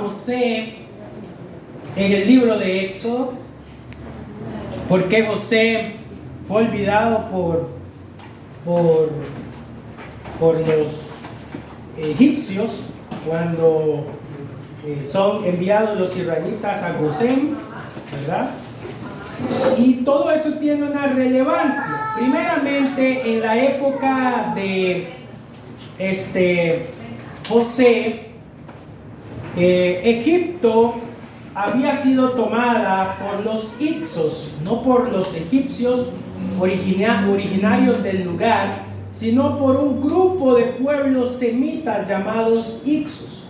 José en el libro de Éxodo? ¿Por qué José fue olvidado por los egipcios cuando son enviados los israelitas a Gosén, ¿verdad? Y todo eso tiene una relevancia. Primeramente, en la época de José, Egipto había sido tomada por los hicsos, no por los egipcios originarios del lugar, sino por un grupo de pueblos semitas llamados hicsos.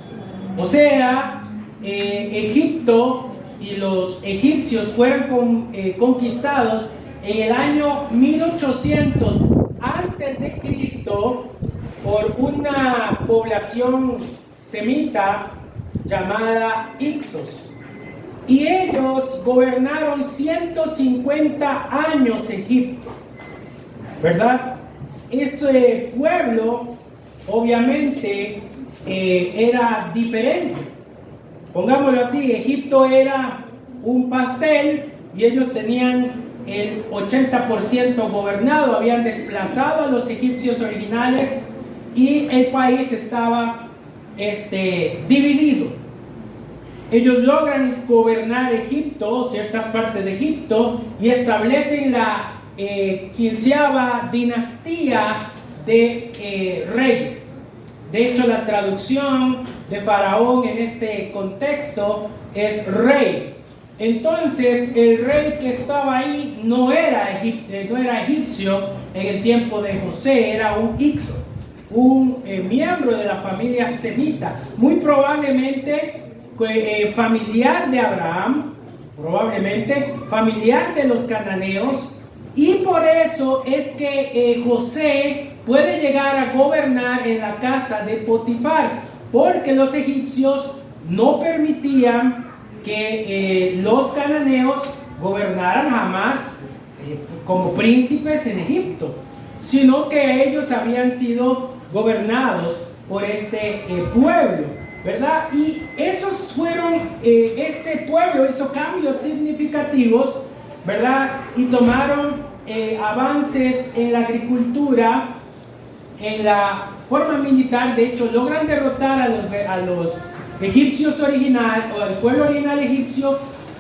O sea, Egipto y los egipcios fueron conquistados en el año 1800 antes de Cristo por una población semita llamada hicsos. Y ellos gobernaron 150 años Egipto, ¿verdad? Ese pueblo obviamente era diferente. Pongámoslo así, Egipto era un pastel y ellos tenían el 80% gobernado, habían desplazado a los egipcios originales y el país estaba dividido. Ellos logran gobernar Egipto, ciertas partes de Egipto, y establecen la 15ª dinastía de reyes. De hecho, la traducción de Faraón en este contexto es rey. Entonces, el rey que estaba ahí no era egipcio en el tiempo de José, era un hicso, un miembro de la familia semita, muy probablemente familiar de Abraham, probablemente familiar de los cananeos, y por eso es que José puede llegar a gobernar en la casa de Potifar, porque los egipcios no permitían que los cananeos gobernaran jamás como príncipes en Egipto, sino que ellos habían sido gobernados por este pueblo, ¿verdad? Y esos fueron, ese pueblo hizo cambios significativos, ¿verdad? Y tomaron avances en la agricultura, en la forma militar. De hecho, logran derrotar a los egipcios originales, o al pueblo original egipcio,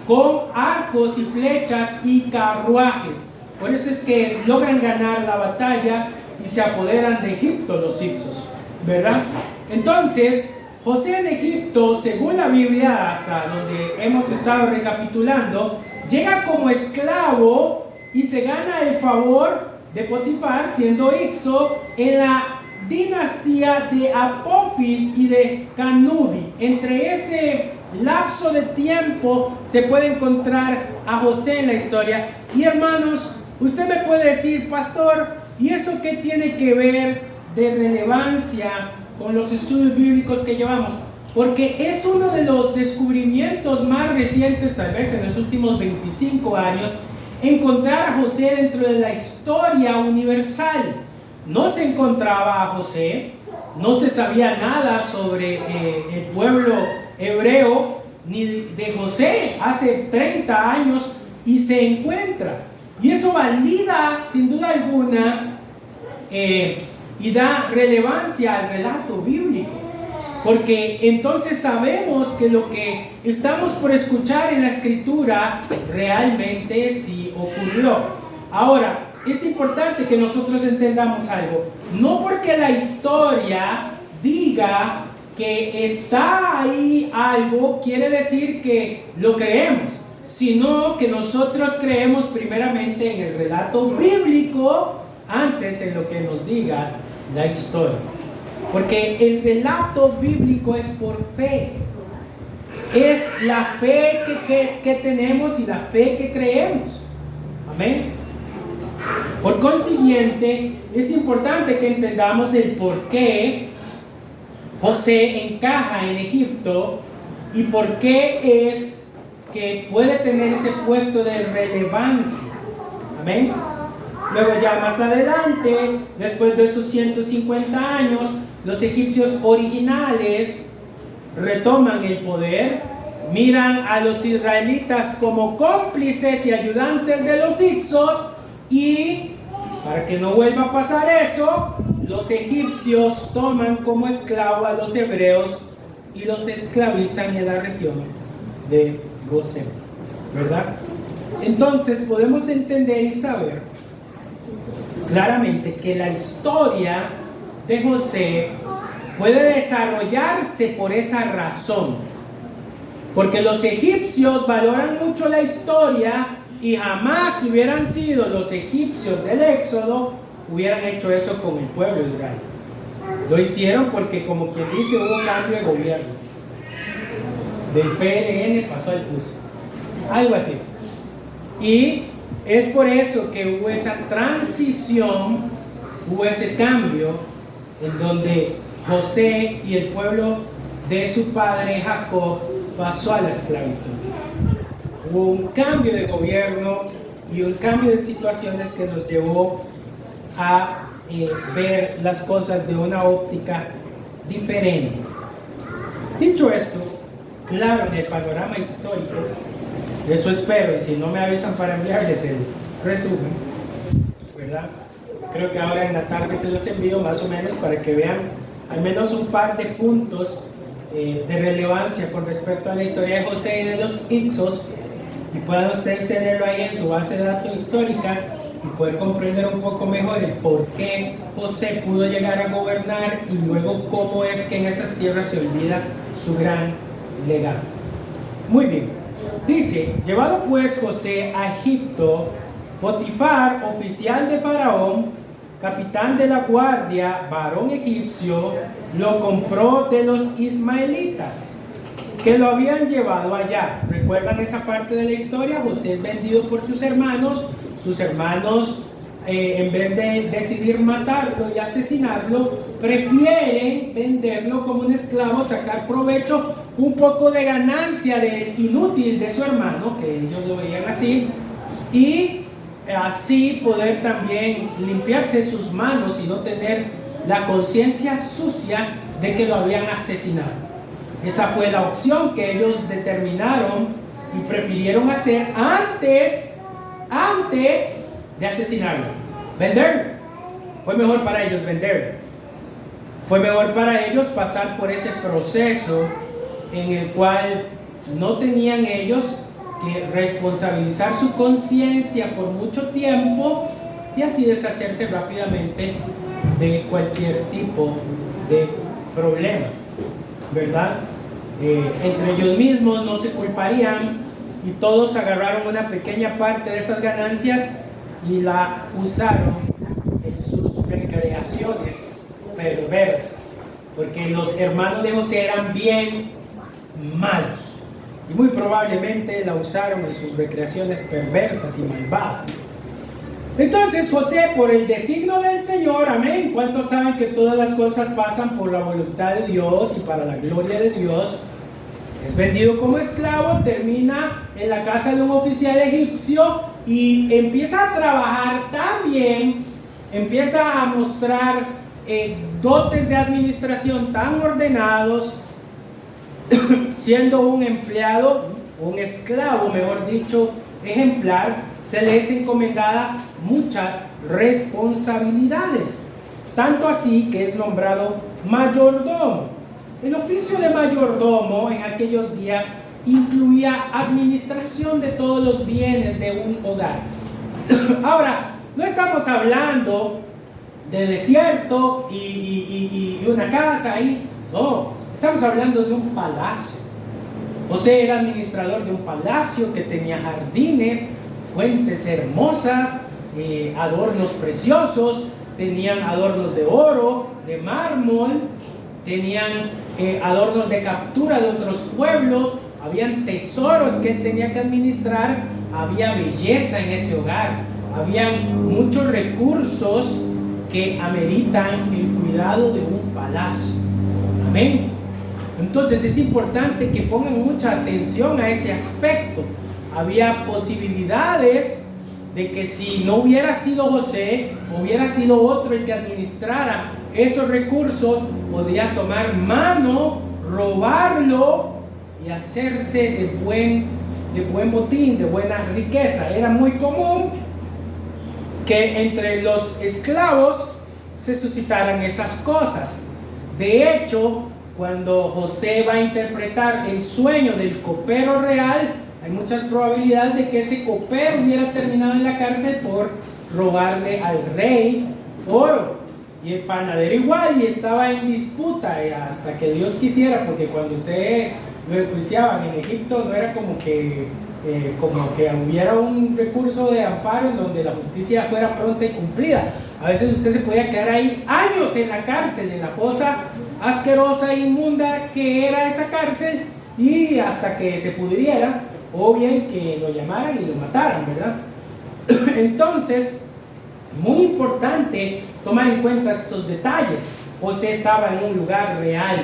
con arcos y flechas y carruajes. Por eso es que logran ganar la batalla y se apoderan de Egipto los hicsos, ¿verdad? Entonces, José en Egipto, según la Biblia, hasta donde hemos estado recapitulando, llega como esclavo y se gana el favor de Potifar, siendo hicso, en la dinastía de Apophis y de Canudi. Entre ese lapso de tiempo se puede encontrar a José en la historia. Y hermanos, usted me puede decir, pastor, ¿y eso qué tiene que ver de relevancia con los estudios bíblicos que llevamos? Porque es uno de los descubrimientos más recientes, tal vez en los últimos 25 años, encontrar a José dentro de la historia universal. No se encontraba a José, no se sabía nada sobre el pueblo hebreo, ni de José hace 30 años, y se encuentra. Y eso valida, sin duda alguna, y da relevancia al relato bíblico, porque entonces sabemos que lo que estamos por escuchar en la escritura realmente sí ocurrió. Ahora, es importante que nosotros entendamos algo. No porque la historia diga que está ahí algo, quiere decir que lo creemos, sino que nosotros creemos primeramente en el relato bíblico antes en lo que nos diga la historia. Porque el relato bíblico es por fe. Es la fe que tenemos y la fe que creemos. Amén. Por consiguiente, es importante que entendamos el por qué José encaja en Egipto y por qué es que puede tener ese puesto de relevancia. Amén. Luego ya más adelante, después de esos 150 años, los egipcios originales retoman el poder, miran a los israelitas como cómplices y ayudantes de los hicsos, y para que no vuelva a pasar eso, los egipcios toman como esclavo a los hebreos y los esclavizan en la región de Gosén, ¿verdad? Entonces podemos entender y saber claramente que la historia de José puede desarrollarse por esa razón, porque los egipcios valoran mucho la historia, y jamás, si hubieran sido los egipcios del Éxodo, hubieran hecho eso con el pueblo de Israel. Lo hicieron porque, como quien dice, hubo un cambio de gobierno. Del PLN pasó al PUS, algo así. Y es por eso que hubo esa transición, hubo ese cambio, en donde José y el pueblo de su padre Jacob pasó a la esclavitud. Hubo un cambio de gobierno y un cambio de situaciones que nos llevó a ver las cosas de una óptica diferente. Dicho esto, claro, en el panorama histórico, eso espero, y si no me avisan para enviarles el resumen, ¿verdad? Creo que ahora en la tarde se los envío más o menos para que vean al menos un par de puntos de relevancia con respecto a la historia de José y de los Hicsos, y puedan ustedes tenerlo ahí en su base de datos histórica y poder comprender un poco mejor el por qué José pudo llegar a gobernar, y luego cómo es que en esas tierras se olvida su gran legado. Muy bien, dice: llevado pues José a Egipto, Potifar, oficial de Faraón, capitán de la guardia, varón egipcio, lo compró de los ismaelitas que lo habían llevado allá. ¿Recuerdan esa parte de la historia? José es vendido por sus hermanos. Sus hermanos, en vez de decidir matarlo y asesinarlo, prefieren venderlo como un esclavo, sacar provecho, un poco de ganancia del inútil de su hermano, que ellos lo veían así, y así poder también limpiarse sus manos y no tener la conciencia sucia de que lo habían asesinado. Esa fue la opción que ellos determinaron y prefirieron hacer antes de asesinarlo. Vender. Fue mejor para ellos vender. Fue mejor para ellos pasar por ese proceso en el cual no tenían ellos que responsabilizar su conciencia por mucho tiempo, y así deshacerse rápidamente de cualquier tipo de problema, ¿verdad? Entre ellos mismos no se culparían, y todos agarraron una pequeña parte de esas ganancias y la usaron en sus recreaciones perversas, porque los hermanos de José eran bien malos y muy probablemente la usaron en sus recreaciones perversas y malvadas. Entonces José, por el designio del Señor, amén, ¿cuántos saben que todas las cosas pasan por la voluntad de Dios y para la gloria de Dios? Es vendido como esclavo, termina en la casa de un oficial egipcio y empieza a trabajar tan bien, empieza a mostrar dotes de administración tan ordenados, siendo un empleado, un esclavo, mejor dicho, ejemplar. Se le es encomendada muchas responsabilidades, tanto así que es nombrado mayordomo. El oficio de mayordomo en aquellos días incluía administración de todos los bienes de un hogar. Ahora, no estamos hablando de desierto y una casa ahí, no, estamos hablando de un palacio. José era administrador de un palacio que tenía jardines, fuentes hermosas, adornos preciosos, tenían adornos de oro, de mármol, tenían adornos de captura de otros pueblos, habían tesoros que él tenía que administrar, había belleza en ese hogar, habían muchos recursos que ameritan el cuidado de un palacio. Amén. Entonces es importante que pongan mucha atención a ese aspecto. Había posibilidades de que si no hubiera sido José, hubiera sido otro el que administrara esos recursos, podía tomar mano robarlo y hacerse de buen botín, de buena riqueza. Era muy común que entre los esclavos se suscitaran esas cosas. De hecho, cuando José va a interpretar el sueño del copero real, hay muchas probabilidades de que ese copero hubiera terminado en la cárcel por robarle al rey oro. Y el panadero igual, y estaba en disputa hasta que Dios quisiera, porque cuando usted lo enjuiciaban en Egipto no era como que hubiera un recurso de amparo en donde la justicia fuera pronta y cumplida. A veces usted se podía quedar ahí años en la cárcel, en la fosa asquerosa e inmunda que era esa cárcel, y hasta que se pudriera, o bien que lo llamaran y lo mataran, ¿verdad? Entonces, muy importante tomar en cuenta estos detalles. José estaba en un lugar real.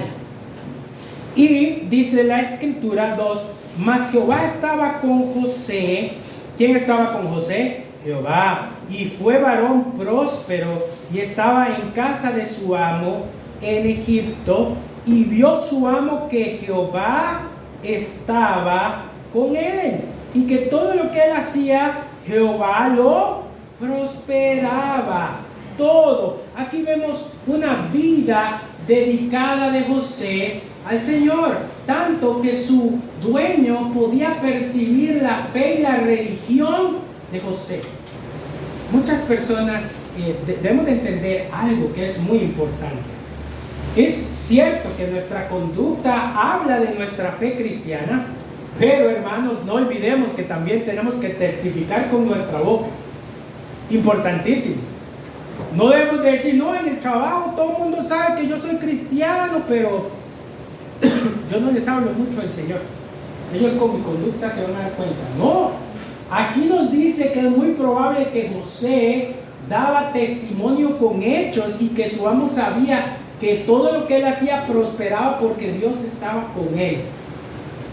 Y dice la escritura 2, mas Jehová estaba con José. ¿Quién estaba con José? Jehová. Y fue varón próspero y estaba en casa de su amo en Egipto. Y vio su amo que Jehová estaba con él, y que todo lo que él hacía, Jehová lo prosperaba. Todo. Aquí vemos una vida dedicada de José al Señor, tanto que su dueño podía percibir la fe y la religión de José. Muchas personas debemos de entender algo que es muy importante. Es cierto que nuestra conducta habla de nuestra fe cristiana, pero hermanos, no olvidemos que también tenemos que testificar con nuestra boca. Importantísimo. No debemos de decir, no, en el trabajo todo el mundo sabe que yo soy cristiano, pero yo no les hablo mucho del Señor. Ellos con mi conducta se van a dar cuenta. No, aquí nos dice que es muy probable que José daba testimonio con hechos y que su amo sabía que todo lo que él hacía prosperaba porque Dios estaba con él.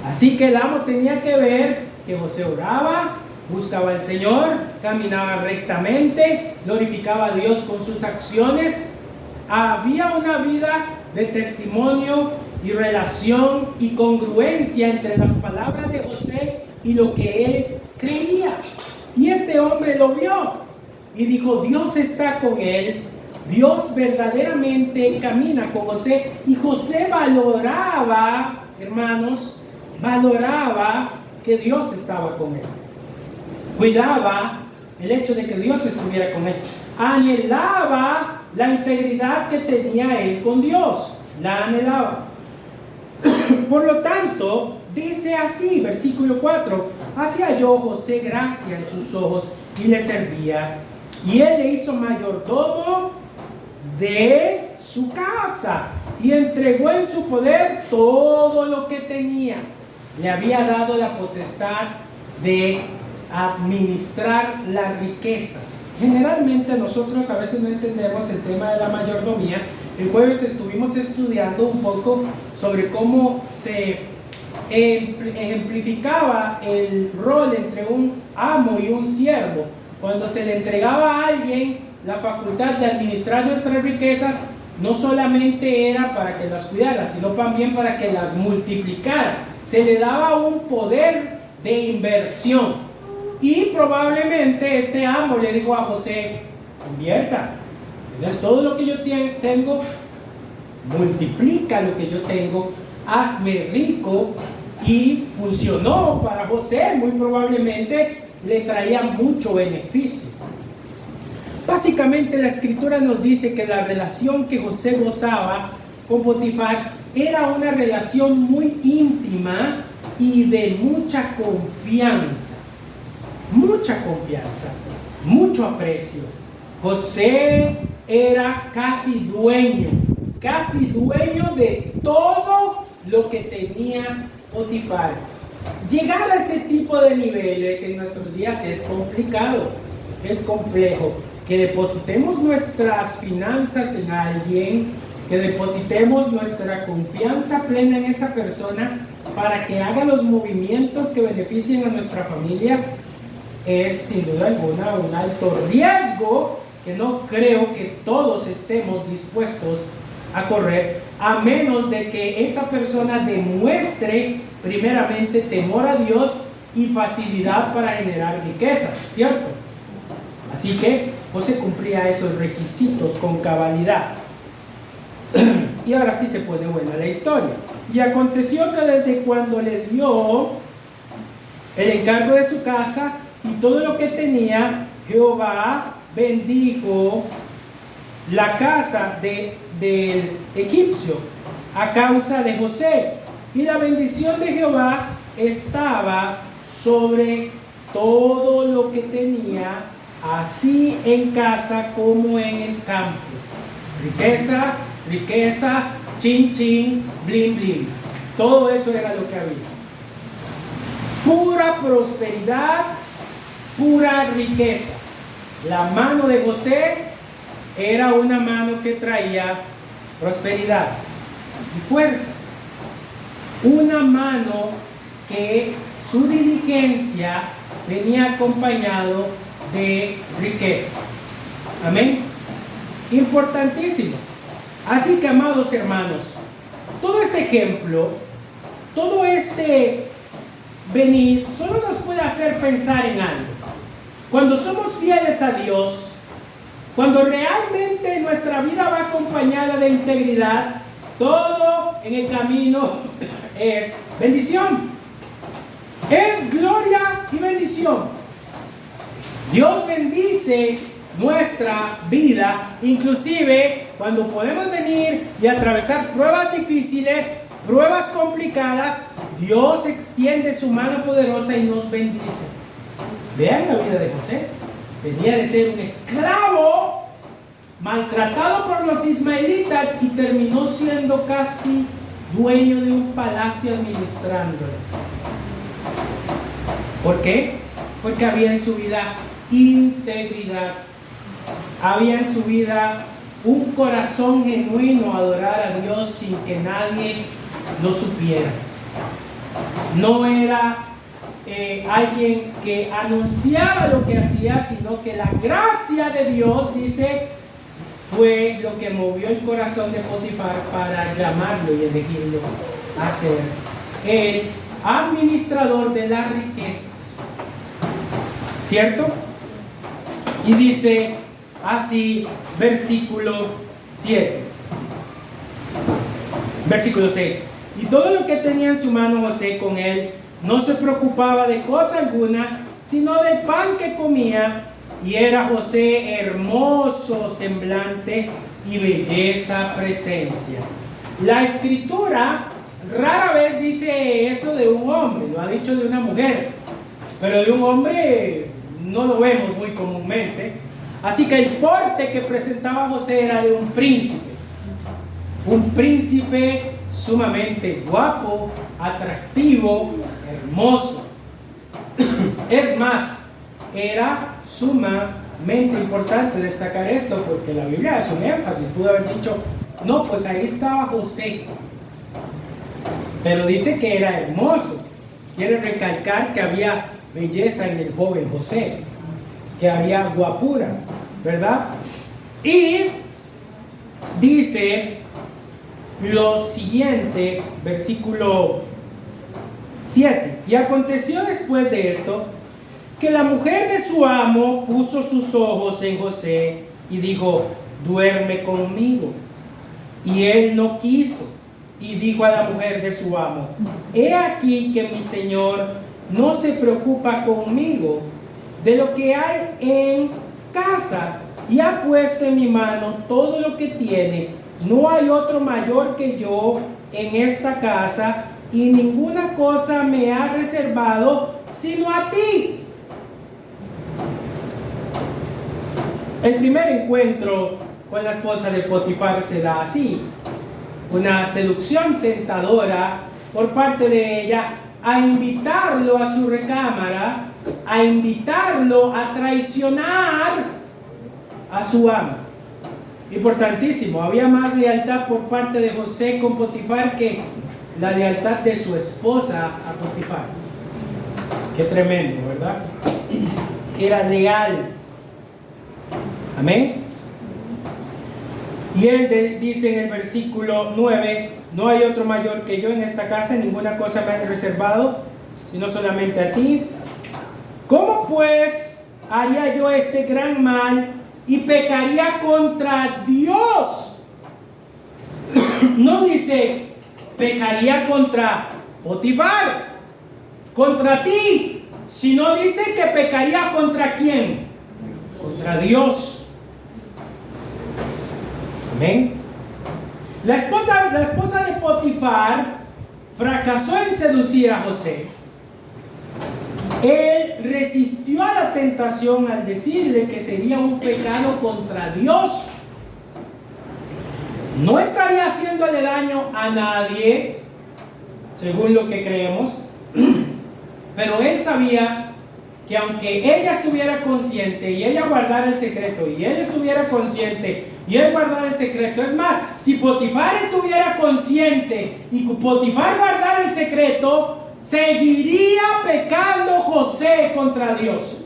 Así que el amo tenía que ver que José oraba, buscaba al Señor, caminaba rectamente, glorificaba a Dios con sus acciones. Había una vida de testimonio y relación y congruencia entre las palabras de José y lo que él creía. Y este hombre lo vio y dijo, Dios está con él, Dios verdaderamente camina con José. Y José valoraba, hermanos, valoraba que Dios estaba con él. Cuidaba el hecho de que Dios estuviera con él. Anhelaba la integridad que tenía él con Dios. La anhelaba. Por lo tanto, dice así, versículo 4, así halló José gracia en sus ojos y le servía. Y él le hizo mayordomo de su casa y entregó en su poder todo lo que tenía. Le había dado la potestad de administrar las riquezas. Generalmente nosotros a veces no entendemos el tema de la mayordomía. El jueves estuvimos estudiando un poco sobre cómo se ejemplificaba el rol entre un amo y un siervo. Cuando se le entregaba a alguien la facultad de administrar nuestras riquezas, no solamente era para que las cuidara, sino también para que las multiplicara. Se le daba un poder de inversión. Y probablemente este amo le dijo a José, invierta, es todo lo que yo tengo, multiplica lo que yo tengo, hazme rico. Y funcionó para José, muy probablemente le traía mucho beneficio. Básicamente la escritura nos dice que la relación que José gozaba con Potifar era una relación muy íntima y de mucha confianza. Mucha confianza, mucho aprecio. José era casi dueño de todo lo que tenía Potifar. Llegar a ese tipo de niveles en nuestros días es complicado, es complejo. Que depositemos nuestras finanzas en alguien, que depositemos nuestra confianza plena en esa persona para que haga los movimientos que beneficien a nuestra familia, es sin duda alguna un alto riesgo que no creo que todos estemos dispuestos a correr. a menos de que esa persona demuestre primeramente temor a Dios y facilidad para generar riquezas, ¿cierto? Así que José cumplía esos requisitos con cabalidad. Y ahora sí se pone buena la historia. Y aconteció que desde cuando le dio el encargo de su casa y todo lo que tenía, Jehová bendijo la casa del egipcio a causa de José. Y la bendición de Jehová estaba sobre todo lo que tenía, así en casa como en el campo. Riqueza, riqueza, chin chin, blin blin. Todo eso era lo que había. Pura prosperidad, pura riqueza. La mano de José era una mano que traía prosperidad y fuerza. Una mano que su diligencia venía acompañado de riqueza. Amén. Importantísimo. Así que, amados hermanos, todo este ejemplo, todo este venir, solo nos puede hacer pensar en algo. Cuando somos fieles a Dios, cuando realmente nuestra vida va acompañada de integridad, todo en el camino es bendición. Es gloria y bendición. Dios bendice nuestra vida, inclusive cuando podemos venir y atravesar pruebas difíciles, pruebas complicadas, Dios extiende su mano poderosa y nos bendice. Vean la vida de José. Venía de ser un esclavo maltratado por los ismaelitas y terminó siendo casi dueño de un palacio administrándolo. ¿Por qué? Porque había en su vida integridad. Había en su vida un corazón genuino a adorar a Dios sin que nadie lo supiera. No era alguien que anunciaba lo que hacía, sino que la gracia de Dios, dice, fue lo que movió el corazón de Potifar para llamarlo y elegirlo a ser el administrador de las riquezas. ¿Cierto? Y dice así, versículo 7. Versículo 6. Y todo lo que tenía en su mano José con él, no se preocupaba de cosa alguna, sino del pan que comía, y era José hermoso semblante y belleza presencia. La escritura rara vez dice eso de un hombre, lo ha dicho de una mujer, pero de un hombre no lo vemos muy comúnmente. Así que el porte que presentaba José era de un príncipe sumamente guapo, atractivo, hermoso. Es más, era sumamente importante destacar esto porque la Biblia hace un énfasis. Pudo haber dicho, no, pues ahí estaba José, pero dice que era hermoso. Quiere recalcar que había belleza en el joven José, que había guapura, ¿verdad? Y dice lo siguiente, versículo 7. Y aconteció después de esto, que la mujer de su amo puso sus ojos en José y dijo, duerme conmigo. Y él no quiso. Y dijo a la mujer de su amo, he aquí que mi señor no se preocupa conmigo de lo que hay en casa, y ha puesto en mi mano todo lo que tiene. No hay otro mayor que yo en esta casa, y ninguna cosa me ha reservado sino a ti. El primer encuentro con la esposa de Potifar se da así: una seducción tentadora por parte de ella a invitarlo a su recámara, a invitarlo a traicionar a su amo. Importantísimo, había más lealtad por parte de José con Potifar que la lealtad de su esposa a Potifar. Qué tremendo, ¿verdad? Era leal. Amén. Y él dice en el versículo 9: no hay otro mayor que yo en esta casa, ninguna cosa me has reservado, sino solamente a ti. ¿Cómo pues haría yo este gran mal y pecaría contra Dios? No dice pecaría contra Potifar, contra ti, sino dice que pecaría contra ¿quién? Contra Dios. Amén. La esposa de Potifar fracasó en seducir a José. Él resistió a la tentación al decirle que sería un pecado contra Dios. No estaría haciéndole daño a nadie, según lo que creemos, pero él sabía que aunque ella estuviera consciente y ella guardara el secreto, y él estuviera consciente y él guardara el secreto, es más, si Potifar estuviera consciente y Potifar guardara el secreto, seguiría pecando José contra Dios.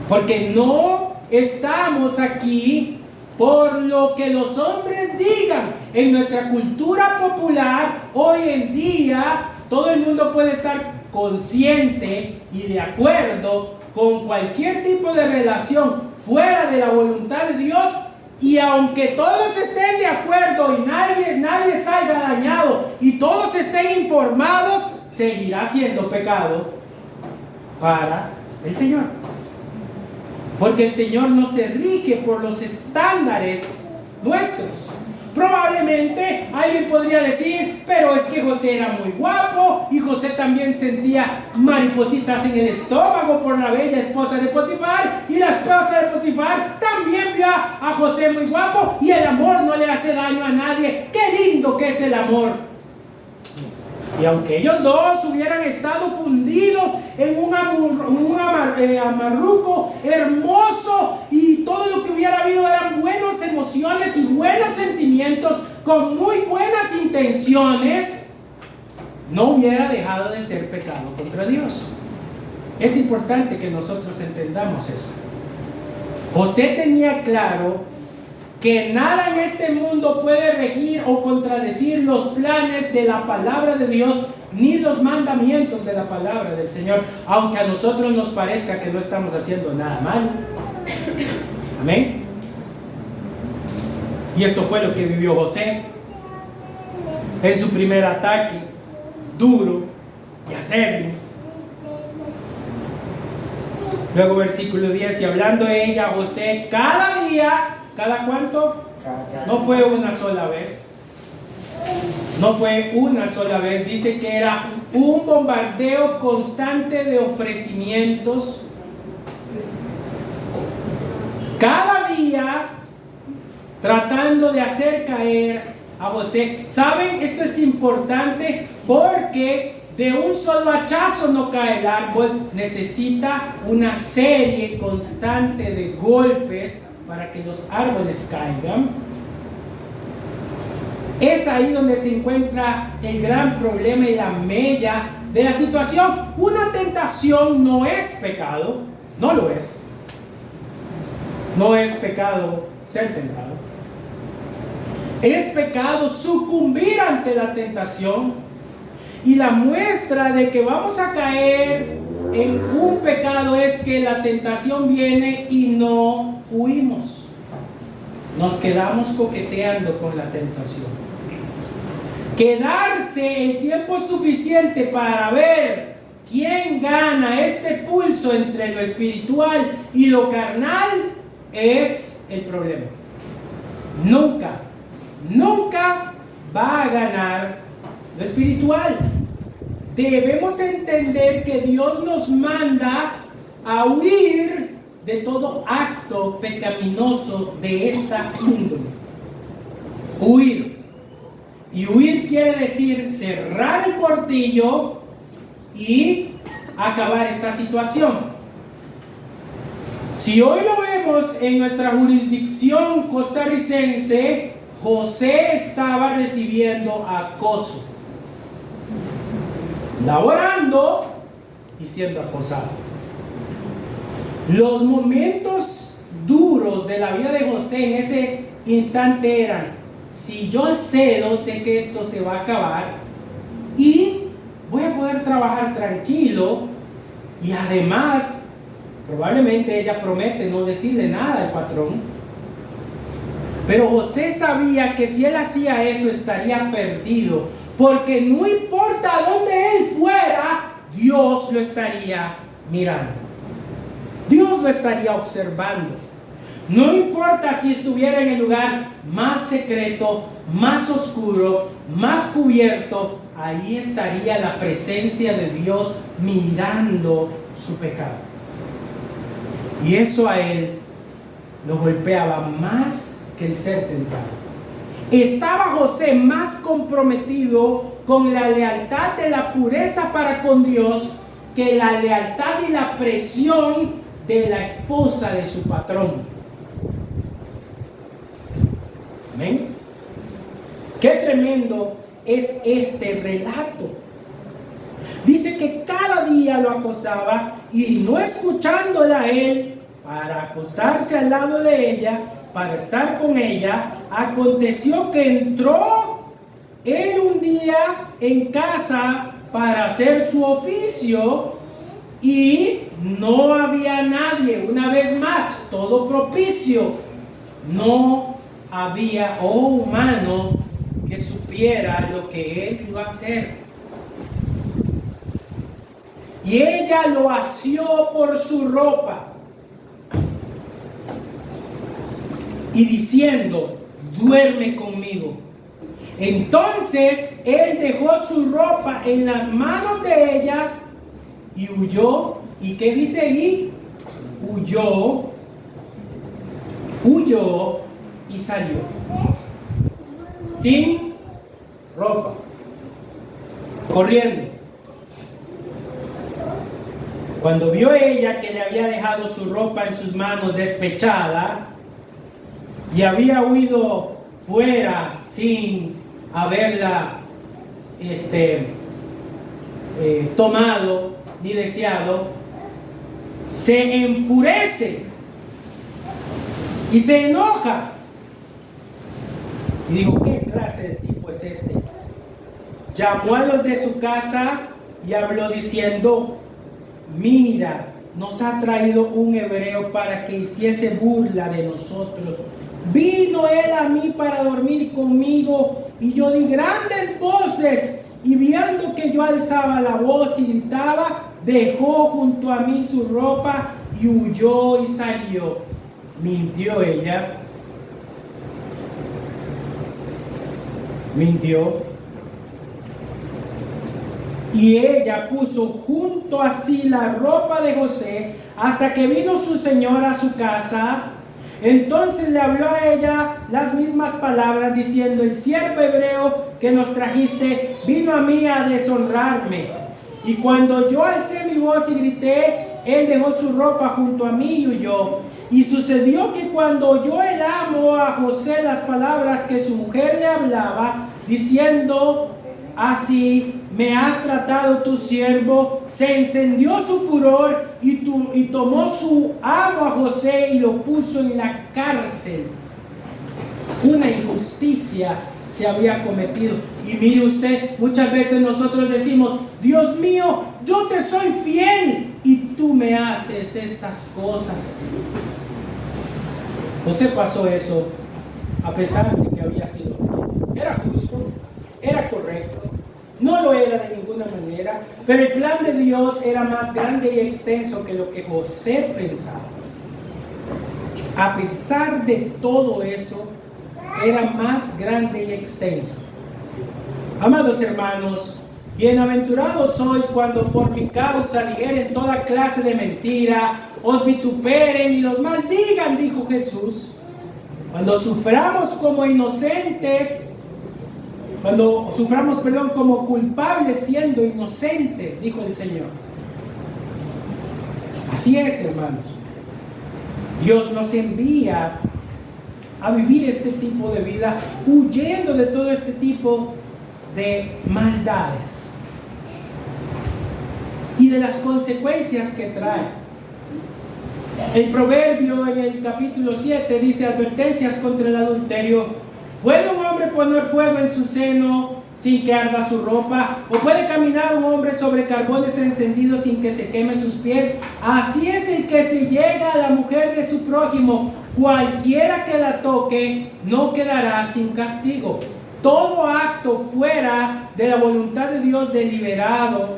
Porque no estamos aquí por lo que los hombres digan. En nuestra cultura popular, hoy en día, todo el mundo puede estar consciente y de acuerdo con cualquier tipo de relación fuera de la voluntad de Dios, y aunque todos estén de acuerdo y nadie salga dañado y todos estén informados, seguirá siendo pecado para el Señor, porque el Señor no se rige por los estándares nuestros. Probablemente alguien podría decir, pero es que José era muy guapo y José también sentía maripositas en el estómago por la bella esposa de Potifar, y la esposa de Potifar también vio a José muy guapo, y el amor no le hace daño a nadie. ¡Qué lindo que es el amor! Y aunque ellos dos hubieran estado fundidos en un amarruco hermoso, y todo lo que hubiera habido eran buenas emociones y buenos sentimientos con muy buenas intenciones, no hubiera dejado de ser pecado contra Dios. Es importante que nosotros entendamos eso. José tenía claro que nada en este mundo puede regir o contradecir los planes de la palabra de Dios, ni los mandamientos de la palabra del Señor, aunque a nosotros nos parezca que no estamos haciendo nada mal. Amén. Y esto fue lo que vivió José en su primer ataque duro y acerbo. Luego versículo 10: y hablando ella a José cada día. ¿Cada cuánto? No fue una sola vez. No fue una sola vez. Dice que era un bombardeo constante de ofrecimientos. Cada día tratando de hacer caer a José. ¿Saben? Esto es importante porque de un solo hachazo no cae el árbol. Necesita una serie constante de golpes para que los árboles caigan. Es ahí donde se encuentra el gran problema y la mella de la situación. Una tentación no es pecado, no lo es. No es pecado ser tentado. Es pecado sucumbir ante la tentación. Y la muestra de que vamos a caer en un pecado es que la tentación viene y no huimos. Nos quedamos coqueteando con la tentación. Quedarse el tiempo suficiente para ver quién gana este pulso entre lo espiritual y lo carnal es el problema. Nunca va a ganar lo espiritual. Debemos entender que Dios nos manda a huir de todo acto pecaminoso de esta índole. Huir. Y huir quiere decir cerrar el portillo y acabar esta situación. Si hoy lo vemos en nuestra jurisdicción costarricense, José estaba recibiendo acoso, laborando y siendo acosado. Los momentos duros de la vida de José en ese instante eran: si yo cedo, sé que esto se va a acabar y voy a poder trabajar tranquilo, y además probablemente ella promete no decirle nada al patrón. Pero José sabía que si él hacía eso estaría perdido, porque no importa a dónde él fuera, Dios lo estaría mirando. Dios lo estaría observando. No importa si estuviera en el lugar más secreto, más oscuro, más cubierto, ahí estaría la presencia de Dios mirando su pecado. Y eso a él lo golpeaba más que el ser tentado. Estaba José más comprometido con la lealtad de la pureza para con Dios que la lealtad y la presión de la esposa de su patrón. ¿Amén? Qué tremendo es este relato. Dice que cada día lo acosaba y no escuchándola a él para acostarse al lado de ella, para estar con ella, aconteció que entró él un día en casa para hacer su oficio y no había nadie. Una vez más, todo propicio. No había humano que supiera lo que él iba a hacer. Y ella lo asió por su ropa y diciendo: duerme conmigo. Entonces él dejó su ropa en las manos de ella y huyó. ¿Y qué dice ahí? Huyó y salió sin ropa, corriendo. Cuando vio ella que le había dejado su ropa en sus manos despechada y había huido fuera sin haberla tomado ni deseado, se enfurece y se enoja. Y dijo: ¿qué clase de tipo es este? Llamó a los de su casa y habló diciendo: mira, nos ha traído un hebreo para que hiciese burla de nosotros. Vino él a mí para dormir conmigo y yo di grandes voces, y viendo que yo alzaba la voz y gritaba, dejó junto a mí su ropa y huyó y salió. Mintió ella. Mintió. Y ella puso junto a sí la ropa de José hasta que vino su señora a su casa. Entonces le habló a ella las mismas palabras diciendo: el siervo hebreo que nos trajiste vino a mí a deshonrarme. Y cuando yo alcé mi voz y grité, él dejó su ropa junto a mí y huyó. Y sucedió que cuando oyó el amo a José las palabras que su mujer le hablaba, diciendo: así me has tratado tu siervo, se encendió su furor y tomó su amo a José y lo puso en la cárcel. Una injusticia se había cometido. Y mire usted, muchas veces nosotros decimos: Dios mío, yo te soy fiel y tú me haces estas cosas. José pasó eso a pesar de que había sido fiel. Era justo, era correcto. No lo era de ninguna manera, pero el plan de Dios era más grande y extenso que lo que José pensaba. A pesar de todo eso, era más grande y extenso. Amados hermanos, bienaventurados sois cuando por mi causa dijeren toda clase de mentira, os vituperen y los maldigan, dijo Jesús. Cuando suframos como inocentes, como culpables siendo inocentes, dijo el Señor. Así es, hermanos. Dios nos envía a vivir este tipo de vida, huyendo de todo este tipo de maldades y de las consecuencias que trae. El proverbio en el capítulo 7 dice: advertencias contra el adulterio. ¿Puede un hombre poner fuego en su seno sin que arda su ropa? ¿O puede caminar un hombre sobre carbones encendidos sin que se queme sus pies? Así es el que se llega a la mujer de su prójimo. Cualquiera que la toque no quedará sin castigo. Todo acto fuera de la voluntad de Dios deliberado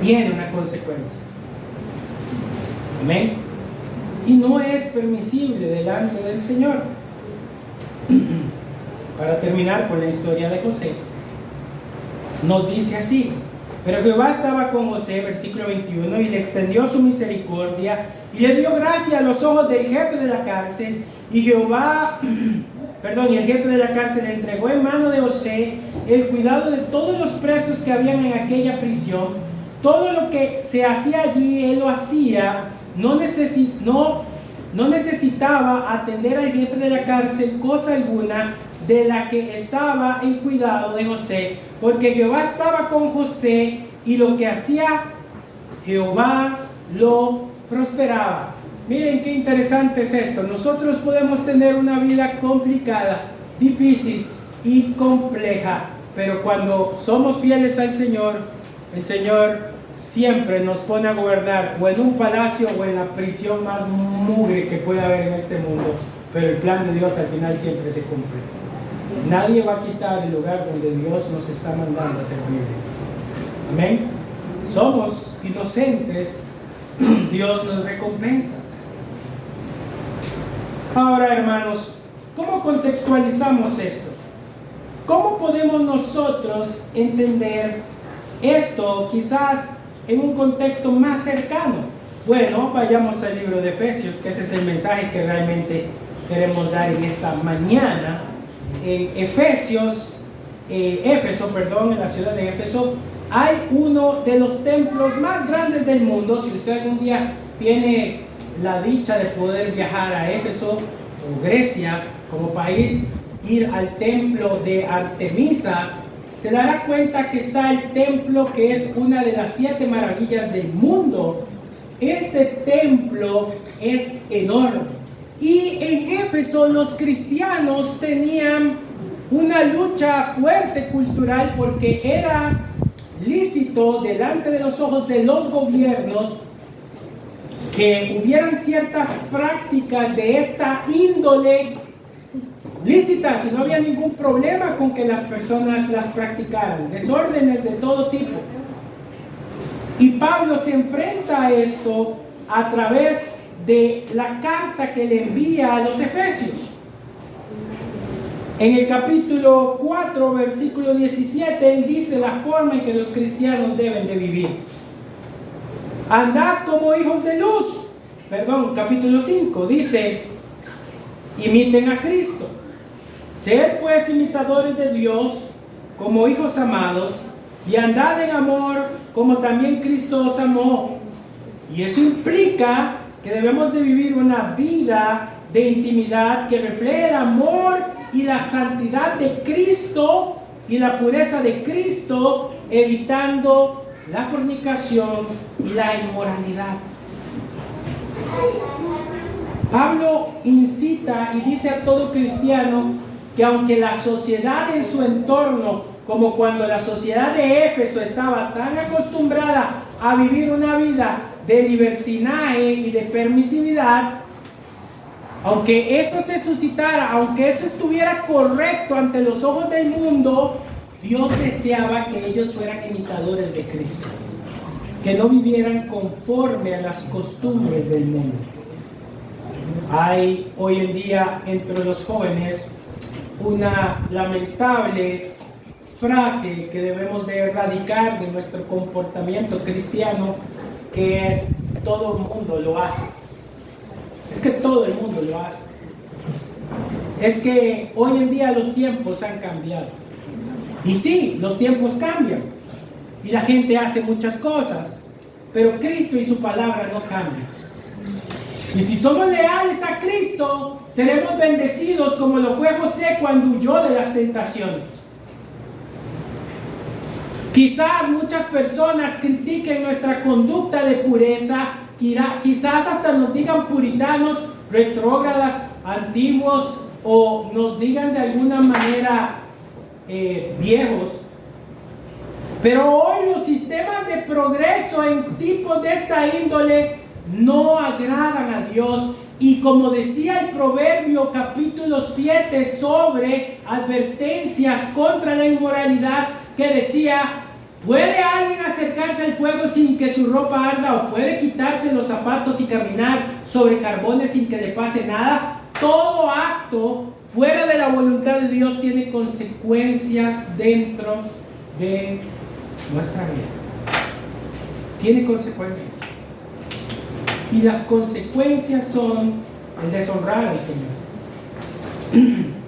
tiene una consecuencia. Amén. Y no es permisible delante del Señor. Para terminar con la historia de José, nos dice así: pero Jehová estaba con José, versículo 21, y le extendió su misericordia y le dio gracia a los ojos del jefe de la cárcel, y el jefe de la cárcel le entregó en mano de José el cuidado de todos los presos que habían en aquella prisión. Todo lo que se hacía allí, él lo hacía. No necesitaba atender al jefe de la cárcel cosa alguna de la que estaba en cuidado de José, porque Jehová estaba con José, y lo que hacía Jehová lo prosperaba. Miren qué interesante es esto. Nosotros podemos tener una vida complicada, difícil y compleja, pero cuando somos fieles al Señor, el Señor siempre nos pone a gobernar, o en un palacio o en la prisión más mugre que pueda haber en este mundo, pero el plan de Dios al final siempre se cumple. Nadie va a quitar el lugar donde Dios nos está mandando a servirle. Amén. Somos inocentes, Dios nos recompensa. Ahora, hermanos, ¿cómo contextualizamos esto? ¿Cómo podemos nosotros entender esto quizás en un contexto más cercano? Bueno, vayamos al libro de Efesios, que ese es el mensaje que realmente queremos dar en esta mañana. En Éfeso, en la ciudad de Éfeso, hay uno de los templos más grandes del mundo. Si usted algún día tiene la dicha de poder viajar a Éfeso o Grecia como país, ir al templo de Artemisa, se dará cuenta que está el templo que es una de las 7 maravillas del mundo. Este templo es enorme. Y en Éfeso los cristianos tenían una lucha fuerte cultural, porque era lícito delante de los ojos de los gobiernos que hubieran ciertas prácticas de esta índole lícitas, y no había ningún problema con que las personas las practicaran, desórdenes de todo tipo. Y Pablo se enfrenta a esto a través de la carta que le envía a los Efesios. En el capítulo 4, versículo 17, él dice la forma en que los cristianos deben de vivir. Andad como hijos de luz. Capítulo 5 dice: imiten a Cristo. Sed pues imitadores de Dios como hijos amados, y andad en amor como también Cristo os amó. Y eso implica que debemos de vivir una vida de intimidad que refleje el amor y la santidad de Cristo y la pureza de Cristo, evitando la fornicación y la inmoralidad. Pablo incita y dice a todo cristiano que aunque la sociedad en su entorno, como cuando la sociedad de Éfeso estaba tan acostumbrada a vivir una vida de libertinaje y de permisividad, aunque eso se suscitara, aunque eso estuviera correcto ante los ojos del mundo, Dios deseaba que ellos fueran imitadores de Cristo, que no vivieran conforme a las costumbres del mundo. Hay hoy en día entre los jóvenes una lamentable frase que debemos de erradicar de nuestro comportamiento cristiano, que es: todo el mundo lo hace. Es que todo el mundo lo hace. Es que hoy en día los tiempos han cambiado. Y sí, los tiempos cambian y la gente hace muchas cosas, pero Cristo y su palabra no cambian. Y si somos leales a Cristo, seremos bendecidos como lo fue José cuando huyó de las tentaciones. Quizás muchas personas critiquen nuestra conducta de pureza, quizás hasta nos digan puritanos, retrógradas, antiguos, o nos digan de alguna manera viejos. Pero hoy los sistemas de progreso en tipos de esta índole no agradan a Dios. Y como decía el Proverbio capítulo 7 sobre advertencias contra la inmoralidad, que decía: ¿puede alguien acercarse al fuego sin que su ropa arda? ¿O puede quitarse los zapatos y caminar sobre carbones sin que le pase nada? Todo acto fuera de la voluntad de Dios tiene consecuencias dentro de nuestra vida. Tiene consecuencias. Y las consecuencias son el deshonrar al Señor.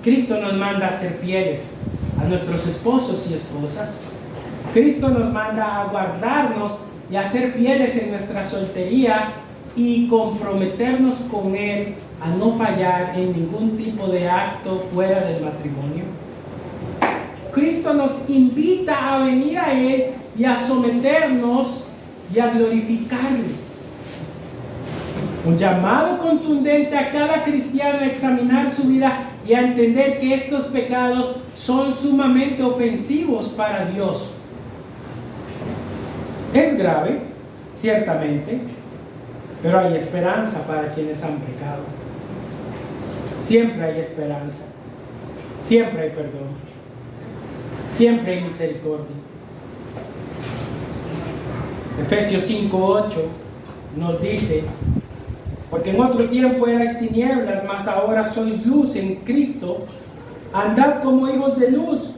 Cristo nos manda a ser fieles a nuestros esposos y esposas. Cristo nos manda a guardarnos y a ser fieles en nuestra soltería y comprometernos con Él a no fallar en ningún tipo de acto fuera del matrimonio. Cristo nos invita a venir a Él y a someternos y a glorificarle. Un llamado contundente a cada cristiano a examinar su vida y a entender que estos pecados son sumamente ofensivos para Dios. Es grave, ciertamente, pero hay esperanza para quienes han pecado. Siempre hay esperanza, siempre hay perdón, siempre hay misericordia. Efesios 5:8 nos dice: porque en otro tiempo erais tinieblas, mas ahora sois luz en Cristo. Andad como hijos de luz.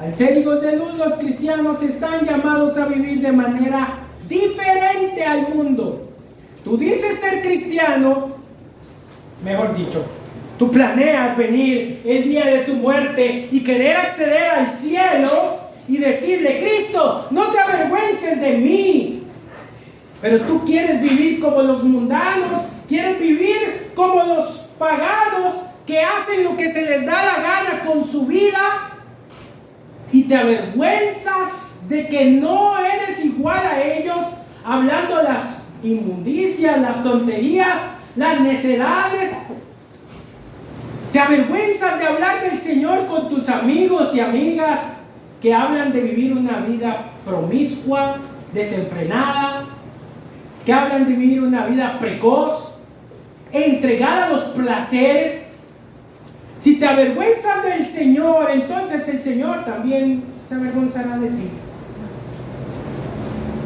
Al ser hijos de luz, los cristianos están llamados a vivir de manera diferente al mundo. Tú dices ser cristiano, mejor dicho, tú planeas venir el día de tu muerte y querer acceder al cielo y decirle: Cristo, no te avergüences de mí. Pero tú quieres vivir como los mundanos, quieres vivir como los paganos que hacen lo que se les da la gana con su vida, y te avergüenzas de que no eres igual a ellos, hablando las inmundicias, las tonterías, las necedades. Te avergüenzas de hablar del Señor con tus amigos y amigas que hablan de vivir una vida promiscua, desenfrenada, que hablan de vivir una vida precoz, entregada a los placeres. Si te avergüenzas del Señor, entonces el Señor también se avergonzará de ti.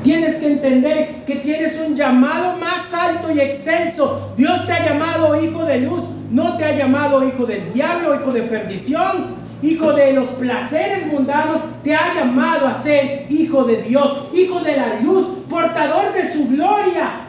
Tienes que entender que tienes un llamado más alto y excelso. Dios te ha llamado hijo de luz, no te ha llamado hijo del diablo, hijo de perdición, hijo de los placeres mundanos. Te ha llamado a ser hijo de Dios, hijo de la luz, portador de su gloria,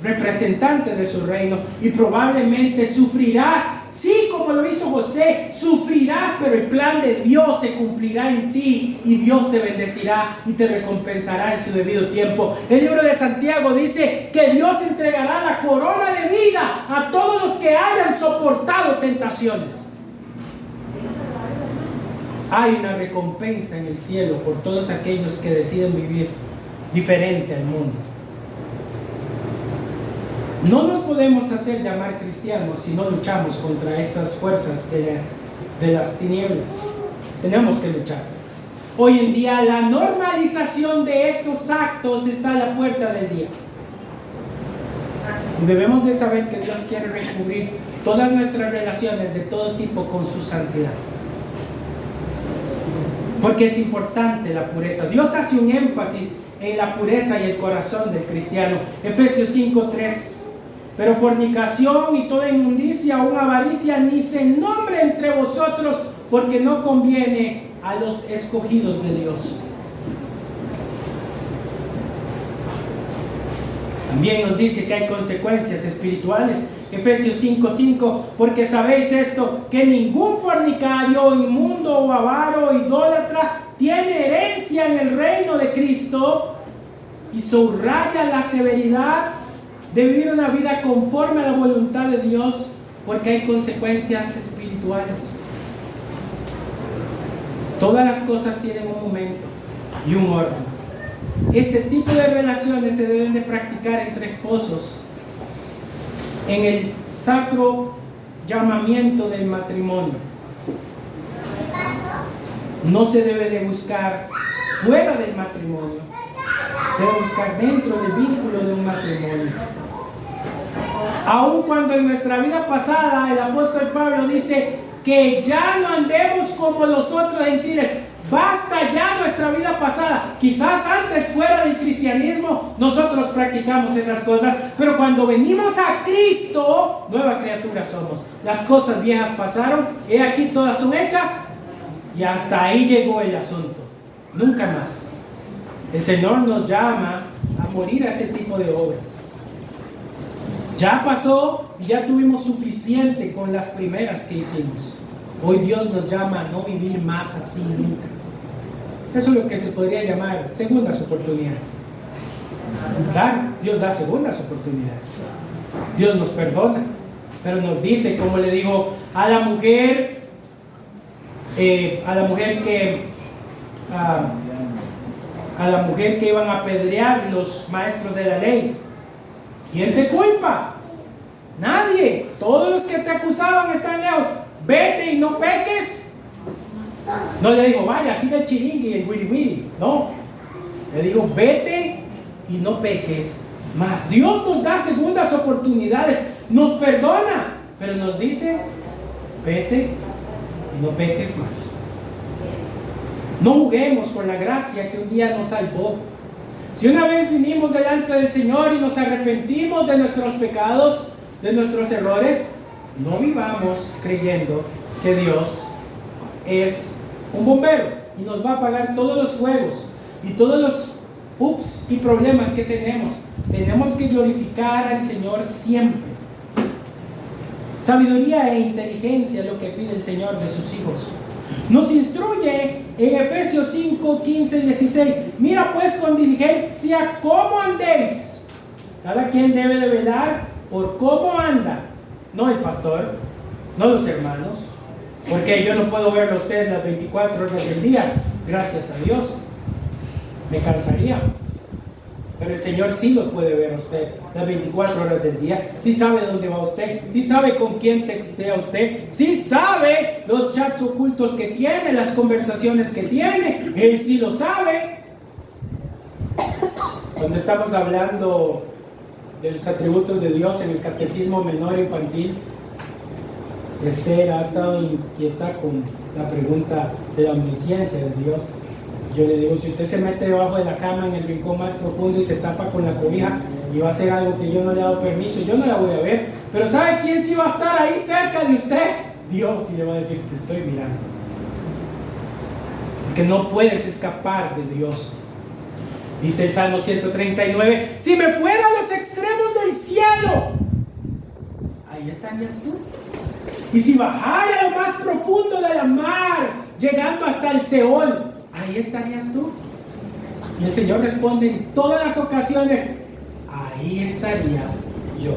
representante de su reino. Y probablemente sufrirás, sí, como lo hizo José, sufrirás, pero el plan de Dios se cumplirá en ti y Dios te bendecirá y te recompensará en su debido tiempo. El libro de Santiago dice que Dios entregará la corona de vida a todos los que hayan soportado tentaciones. Hay una recompensa en el cielo por todos aquellos que deciden vivir diferente al mundo. No nos podemos hacer llamar cristianos si no luchamos contra estas fuerzas de las tinieblas. Tenemos que luchar. Hoy en día la normalización de estos actos está a la puerta del día. Y debemos de saber que Dios quiere recubrir todas nuestras relaciones de todo tipo con su santidad. Porque es importante la pureza. Dios hace un énfasis en la pureza y el corazón del cristiano. Efesios 5:3. Pero fornicación y toda inmundicia o avaricia ni se nombre entre vosotros, porque no conviene a los escogidos de Dios. También nos dice que hay consecuencias espirituales. Efesios 5:5, porque sabéis esto, que ningún fornicario, inmundo o avaro, idólatra, tiene herencia en el reino de Cristo. Y subraya la severidad de vivir una vida conforme a la voluntad de Dios, porque hay consecuencias espirituales. Todas las cosas tienen un momento y un orden. Este tipo de relaciones se deben de practicar entre esposos en el sacro llamamiento del matrimonio. No se debe de buscar fuera del matrimonio, se debe buscar dentro del vínculo de un matrimonio. Aun cuando en nuestra vida pasada el apóstol Pablo dice que ya no andemos como los otros gentiles. Basta ya nuestra vida pasada. Quizás antes fuera del cristianismo nosotros practicamos esas cosas, pero cuando venimos a Cristo, nueva criatura somos. Las cosas viejas pasaron, he aquí todas son hechas, y hasta ahí llegó el asunto. Nunca más. El Señor nos llama a morir a ese tipo de obras. Ya pasó y ya tuvimos suficiente con las primeras que hicimos. Hoy Dios nos llama a no vivir más así nunca. Eso es lo que se podría llamar segundas oportunidades. Claro, Dios da segundas oportunidades. Dios nos perdona, pero nos dice, como le digo a la mujer que iban a apedrear los maestros de la ley: ¿quién te culpa? Nadie. Todos los que te acusaban están lejos. Vete y no peques. No le digo, vaya, siga el chiringui y el wiri wiri. No. Le digo, vete y no peques más. Dios nos da segundas oportunidades. Nos perdona, pero nos dice, vete y no peques más. No juguemos con la gracia que un día nos salvó. Si una vez vinimos delante del Señor y nos arrepentimos de nuestros pecados, de nuestros errores, no vivamos creyendo que Dios es un bombero y nos va a apagar todos los fuegos y todos los ups y problemas que tenemos. Tenemos que glorificar al Señor siempre. Sabiduría e inteligencia es lo que pide el Señor de sus hijos. Nos instruye en Efesios 5, 15 y 16. Mira pues con diligencia cómo andéis. Cada quien debe de velar por cómo anda. No el pastor, no los hermanos, porque yo no puedo verlo a ustedes las 24 horas del día. Gracias a Dios. Me cansaría. Pero el Señor sí lo puede ver a usted las 24 horas del día. Sí sabe dónde va usted, sí sabe con quién textea usted, sí sabe los chats ocultos que tiene, las conversaciones que tiene. Él sí lo sabe. Cuando estamos hablando de los atributos de Dios en el Catecismo Menor Infantil, Esther ha estado inquieta con la pregunta de la omnisciencia de Dios. Yo le digo, si usted se mete debajo de la cama en el rincón más profundo y se tapa con la cobija y va a hacer algo que yo no le he dado permiso, yo no la voy a ver. Pero ¿sabe quién sí va a estar ahí cerca de usted? Dios sí le va a decir, te estoy mirando. Porque no puedes escapar de Dios. Dice el Salmo 139, si me fuera a los extremos del cielo, ahí estarías tú. Y si bajara a lo más profundo de la mar, llegando hasta el Seol, ahí estarías tú. Y el Señor responde en todas las ocasiones, ahí estaría yo.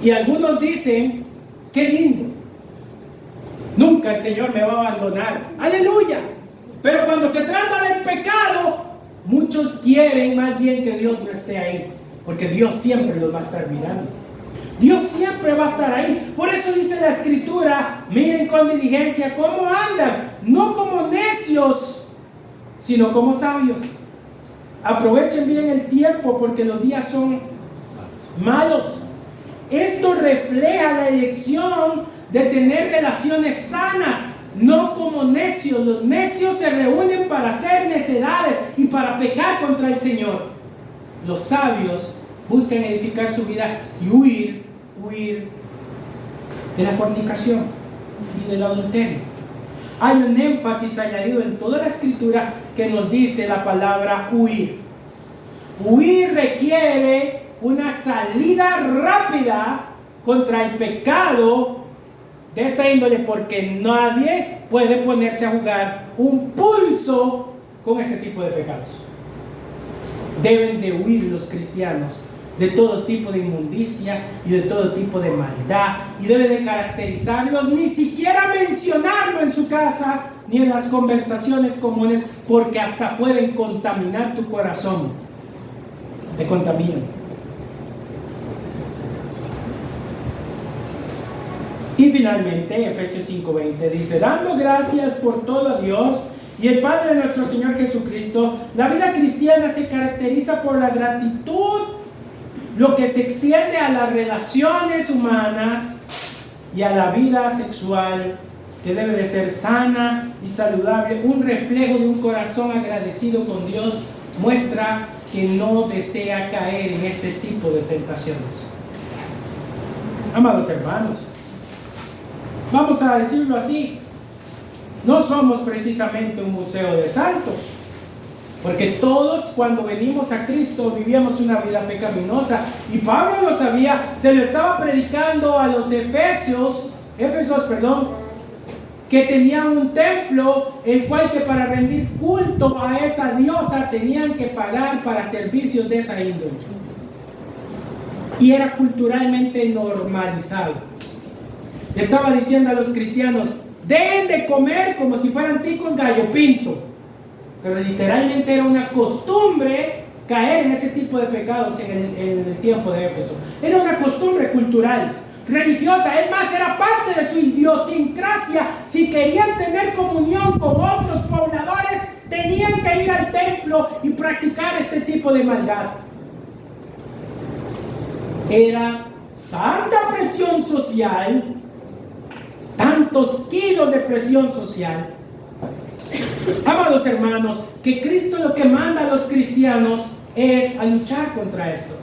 Y algunos dicen, qué lindo, nunca el Señor me va a abandonar, aleluya. Pero cuando se trata del pecado, muchos quieren más bien que Dios no esté ahí, porque Dios siempre los va a estar mirando. Dios siempre va a estar ahí. Por eso dice la Escritura, miren con diligencia cómo andan, no como necios, sino como sabios. Aprovechen bien el tiempo porque los días son malos. Esto refleja la elección de tener relaciones sanas, no como necios. Los necios se reúnen para hacer necedades y para pecar contra el Señor. Los sabios buscan edificar su vida y huir de la fornicación y del adulterio. Hay un énfasis añadido en toda la Escritura que nos dice la palabra huir. Huir requiere una salida rápida contra el pecado de esta índole, porque nadie puede ponerse a jugar un pulso con este tipo de pecados. Deben de huir los cristianos de todo tipo de inmundicia y de todo tipo de maldad, y debe de caracterizarlos, ni siquiera mencionarlo en su casa, ni en las conversaciones comunes, porque hasta pueden contaminar tu corazón. Te contaminan. Y finalmente, Efesios 5:20 dice: dando gracias por todo a Dios y el Padre de nuestro Señor Jesucristo. La vida cristiana se caracteriza por la gratitud, lo que se extiende a las relaciones humanas y a la vida sexual, que debe de ser sana y saludable. Un reflejo de un corazón agradecido con Dios muestra que no desea caer en este tipo de tentaciones. Amados hermanos, vamos a decirlo así, no somos precisamente un museo de santos, porque todos cuando venimos a Cristo vivíamos una vida pecaminosa, y Pablo lo sabía. Se lo estaba predicando a los Efesos, que tenían un templo, el cual que para rendir culto a esa diosa tenían que pagar para servicios de esa índole, y era culturalmente normalizado. Le estaba diciendo a los cristianos: dejen de comer como si fueran ticos gallo pinto. Pero literalmente era una costumbre caer en ese tipo de pecados en el tiempo de Éfeso. Era una costumbre cultural, religiosa. Es más, era parte de su idiosincrasia. Si querían tener comunión con otros pobladores, tenían que ir al templo y practicar este tipo de maldad. Era tanta presión social, tantos kilos de presión social, amados hermanos, que Cristo lo que manda a los cristianos es a luchar contra esto.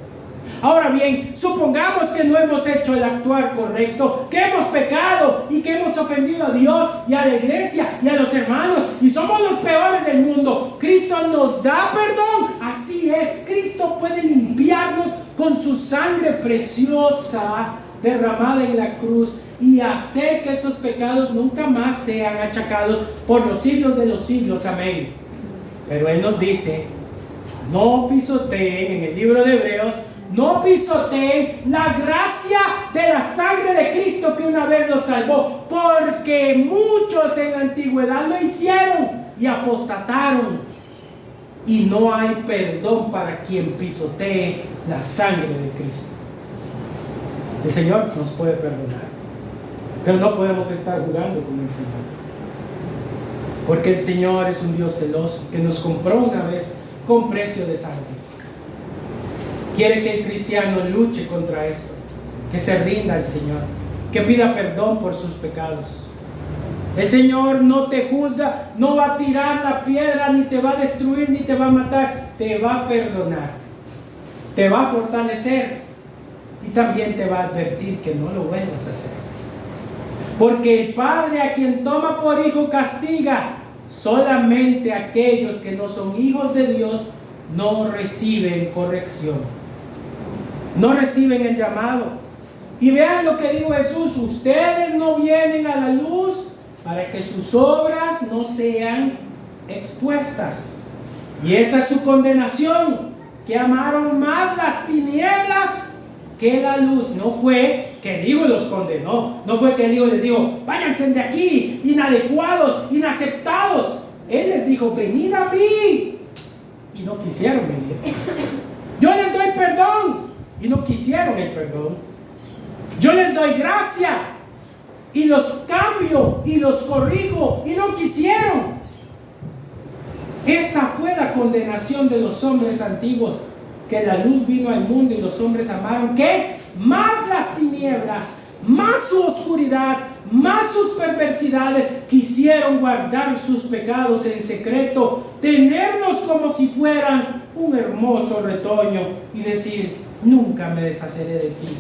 Ahora bien, supongamos que no hemos hecho el actuar correcto, que hemos pecado y que hemos ofendido a Dios y a la iglesia y a los hermanos, y somos los peores del mundo. Cristo nos da perdón. Así es, Cristo puede limpiarnos con su sangre preciosa derramada en la cruz y hacer que esos pecados nunca más sean achacados por los siglos de los siglos. Amén. Pero Él nos dice: no pisoteen, en el libro de Hebreos, no pisoteen la gracia de la sangre de Cristo que una vez los salvó, porque muchos en la antigüedad lo hicieron y apostataron, y no hay perdón para quien pisotee la sangre de Cristo. El Señor nos puede perdonar, pero no podemos estar jugando con el Señor, porque el Señor es un Dios celoso que nos compró una vez con precio de sangre. Quiere que el cristiano luche contra esto, que se rinda al Señor, que pida perdón por sus pecados. El Señor no te juzga, no va a tirar la piedra, ni te va a destruir, ni te va a matar. Te va a perdonar, te va a fortalecer, y también te va a advertir que no lo vuelvas a hacer. Porque el Padre a quien toma por hijo castiga. Solamente aquellos que no son hijos de Dios no reciben corrección, no reciben el llamado. Y vean lo que dijo Jesús: ustedes no vienen a la luz para que sus obras no sean expuestas. Y esa es su condenación, que amaron más las tinieblas que la luz. No fue que el Hijo los condenó, no fue que el Hijo les dijo: váyanse de aquí, inadecuados, inaceptados. Él les dijo: venid a mí, y no quisieron venir. Yo les doy perdón, y no quisieron el perdón. Yo les doy gracia, y los cambio, y los corrijo, y no quisieron. Esa fue la condenación de los hombres antiguos, que la luz vino al mundo y los hombres amaron ¿qué? Más las tinieblas, más su oscuridad, más sus perversidades. Quisieron guardar sus pecados en secreto, tenerlos como si fueran un hermoso retoño y decir: nunca me deshaceré de ti,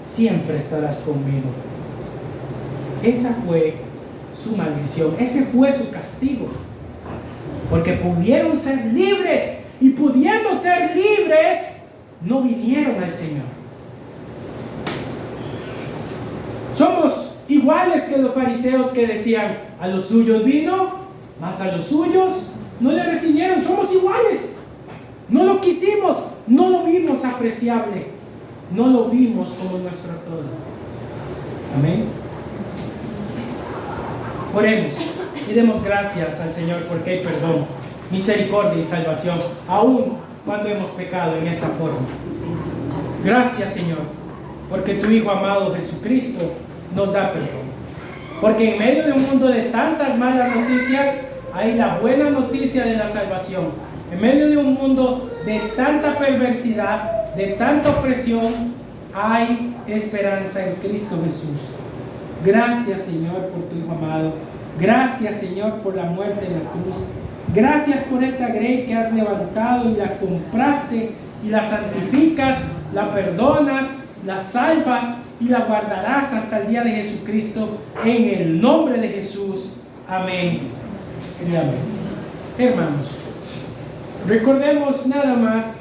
siempre estarás conmigo. Esa fue su maldición, ese fue su castigo, porque pudieron ser libres, y pudiendo ser libres, no vinieron al Señor. Somos iguales que los fariseos, que decían: a los suyos vino, mas a los suyos no le recibieron. Somos iguales. No lo quisimos, no lo vimos apreciable, no lo vimos como nuestro todo. Amén. Oremos. Y demos gracias al Señor porque hay perdón, misericordia y salvación, aun cuando hemos pecado en esa forma. Gracias, Señor, porque tu Hijo amado Jesucristo nos da perdón. Porque en medio de un mundo de tantas malas noticias, hay la buena noticia de la salvación. En medio de un mundo de tanta perversidad, de tanta opresión, hay esperanza en Cristo Jesús. Gracias, Señor, por tu Hijo amado. Gracias, Señor, por la muerte en la cruz. Gracias por esta grey que has levantado y la compraste y la santificas, la perdonas, la salvas y la guardarás hasta el día de Jesucristo. En el nombre de Jesús. Amén y amén. Hermanos, recordemos nada más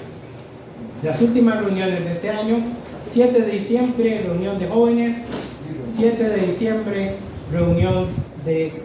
las últimas reuniones de este año. 7 de diciembre, reunión de jóvenes. 7 de diciembre, reunión de